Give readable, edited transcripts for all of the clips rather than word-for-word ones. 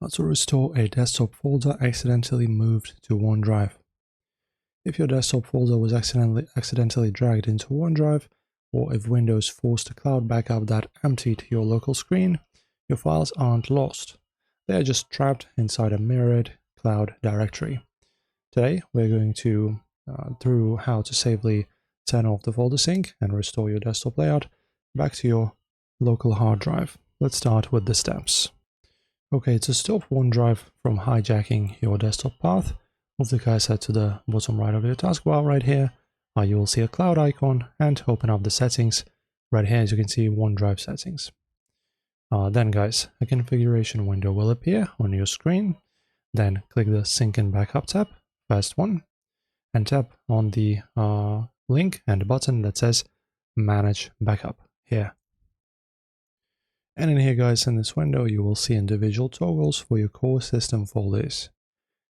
To restore a desktop folder accidentally moved to OneDrive. If your desktop folder was accidentally dragged into OneDrive, or if Windows forced a cloud backup that emptied your local screen, your files aren't lost. They are just trapped inside a mirrored cloud directory. Today, we're going to through how to safely turn off the folder sync and restore your desktop layout back to your local hard drive. Let's start with the steps. Okay, to stop OneDrive from hijacking your desktop path, move the cursor to the bottom right of your taskbar right here. You will see a cloud icon and open up the settings. Right here, as you can see, OneDrive settings. Then guys, a configuration window will appear on your screen. Then click the Sync and Backup tab, first one, and tap on the link and button that says Manage Backup here. And in here guys, in this window, you will see individual toggles for your core system folders.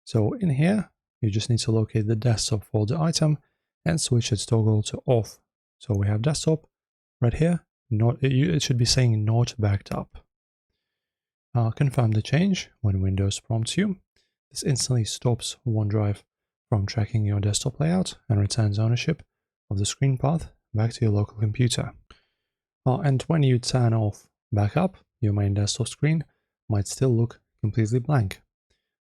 So in here, you just need to locate the desktop folder item and switch its toggle to off. So we have desktop right here. It should be saying not backed up. Confirm the change when Windows prompts you. This instantly stops OneDrive from tracking your desktop layout and returns ownership of the screen path back to your local computer. And when you turn off backup, your main desktop screen might still look completely blank.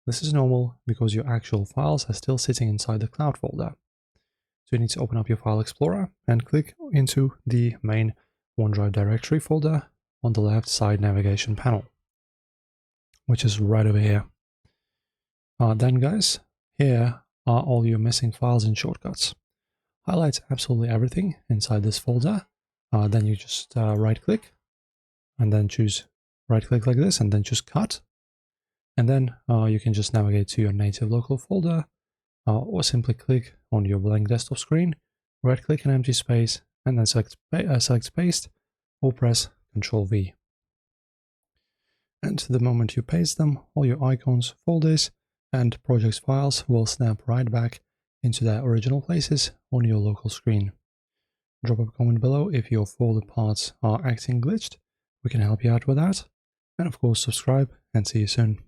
This is normal because your actual files are still sitting inside the cloud folder. So you need to open up your File Explorer and click into the main OneDrive directory folder on the left side navigation panel, which is right over here. Then guys, here are all your missing files and shortcuts. Highlight absolutely everything inside this folder. Then you just right click and then choose right click like this and then choose cut. And then you can just navigate to your native local folder or simply click on your blank desktop screen, right click an empty space and then select paste or press Ctrl V. And the moment you paste them, all your icons, folders and projects files will snap right back into their original places on your local screen. Drop a comment below if your folder paths are acting glitched. We can help you out with that. And of course, subscribe and see you soon.